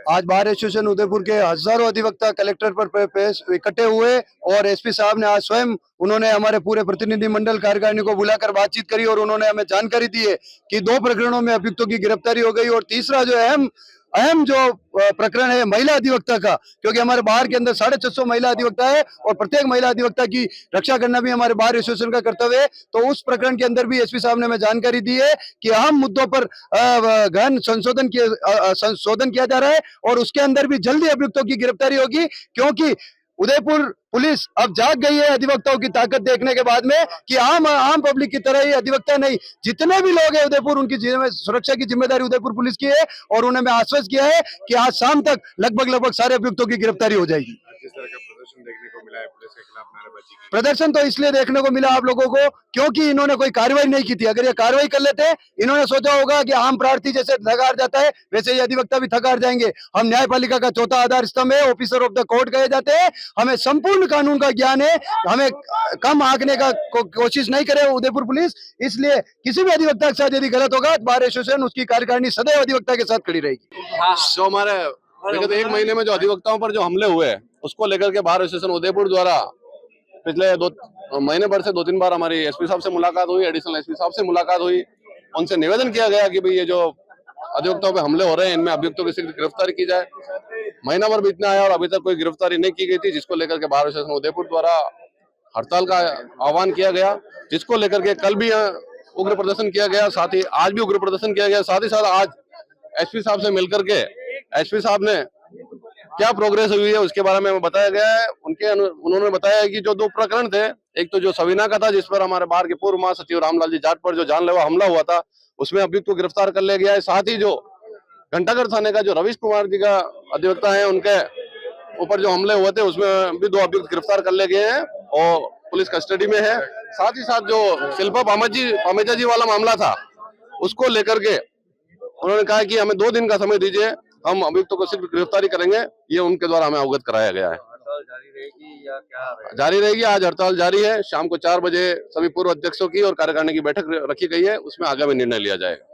आज bar association Udaipur के हजारों अधिवक्ता कलेक्टर पर पेश इकट्ठे हुए और एसपी साहब ने आज स्वयं उन्होंने हमारे पूरे प्रतिनिधि मंडल कार्यकारिणी को बुलाकर बातचीत करी और उन्होंने हमें जानकारी दी है कि 2 प्रकरणों में अभियुक्तों की गिरफ्तारी हो गई और तीसरा जो अहम अहम जो प्रकरण है महिला अधिवक्ता का, क्योंकि हमारे बार के अंदर 650 महिला अधिवक्ता है और प्रत्येक महिला अधिवक्ता की रक्षा करना भी हमारे बार एसोसिएशन का कर्तव्य है। तो उस प्रकरण के अंदर भी एसपी साहब ने हमें जानकारी दी है कि अहम मुद्दों पर गहन संशोधन किया जा रहा है और उसके अंदर भी जल्दी अभियुक्तों की गिरफ्तारी होगी, क्योंकि उदयपुर पुलिस अब जाग गई है अधिवक्ताओं की ताकत देखने के बाद में कि आम पब्लिक की तरह ही अधिवक्ता नहीं, जितने भी लोग हैं उदयपुर, उनकी सुरक्षा की जिम्मेदारी उदयपुर पुलिस की है और उन्हें मैं आश्वस्त किया है कि आज शाम तक लगभग सारे अभियुक्तों की गिरफ्तारी हो जाएगी। किस तरह का प्रदर्शन देखने को मिला है पुलिस के खिलाफ नारेबाजी की? प्रदर्शन तो इसलिए देखने को मिला आप लोगों को क्योंकि इन्होंने कोई कार्रवाई नहीं की थी। अगर ये कार्रवाई कर लेते, इन्होंने सोचा होगा कि आम प्रार्थी जैसे थक हार जाता है वैसे ये अधिवक्ता भी थक हार जाएंगे। हम न्यायपालिका का चौथा आधार स्तंभ है, ऑफिसर ऑफ द कोर्ट कहे जाते हैं, हमें संपूर्ण कानून का ज्ञान है, हमें कम आंकने का कोशिश नहीं करे उदयपुर पुलिस। इसलिए किसी भी अधिवक्ता के साथ यदि गलत होगा तो बार एसोसिएशन उसकी कार्यकारिणी सदैव अधिवक्ता के साथ खड़ी रहेगी। जो हमारे विगत 1 महीने में जो अधिवक्ताओं पर जो हमले हुए उसको लेकर के बार एसोसिएशन उदयपुर द्वारा पिछले 2 महीने भर से 2-3 बार हमारी एसपी साहब से मुलाकात हुई, एडिशनल एसपी साहब से मुलाकात हुई। उनसे निवेदन किया गया कि भाई ये जो अधिवक्ताओं पे हमले हो रहे हैं इनमें अभियुक्तों की शीघ्र गिरफ्तारी की जाए। महीना भर बीतने आया और अभी तक कोई गिरफ्तारी नहीं की गई थी, जिसको लेकर के बार एसोसिएशन उदयपुर द्वारा हड़ताल का आह्वान किया गया, जिसको लेकर के कल भी उग्र प्रदर्शन किया गया, साथ ही आज भी उग्र प्रदर्शन किया गया। साथ ही साथ आज एसपी साहब से मिलकर के एसपी साहब ने क्या प्रोग्रेस हुई है उसके बारे में बताया गया है। उन्होंने बताया है कि जो 2 प्रकरण थे, एक तो जो सवीना का था जिस पर हमारे बार के पूर्व महासचिव रामलाल जी जाट पर जो जानलेवा हमला हुआ था उसमें अभियुक्त को गिरफ्तार कर लिया गया है। साथ ही जो घंटाघर थाने का जो रवीश कुमार जी का अधिवक्ता है उनके ऊपर जो हमले हुए थे उसमें भी 2 अभियुक्त गिरफ्तार कर लिए गए हैं और पुलिस कस्टडी में है। साथ ही साथ जो शिल्पा पामेजा जी वाला मामला था उसको लेकर के उन्होंने कहा कि हमें 2 दिन का समय दीजिए, हम अभियुक्तों को शीघ्र गिरफ्तारी करेंगे। ये उनके द्वारा हमें अवगत कराया गया है। हड़ताल जारी रहेगी या क्या रहेगा? जारी रहेगी। आज हड़ताल जारी है। शाम को 4 बजे सभी पूर्व अध्यक्षों की और कार्यकारिणी की बैठक रखी गई है, उसमें आगामी निर्णय लिया जाएगा।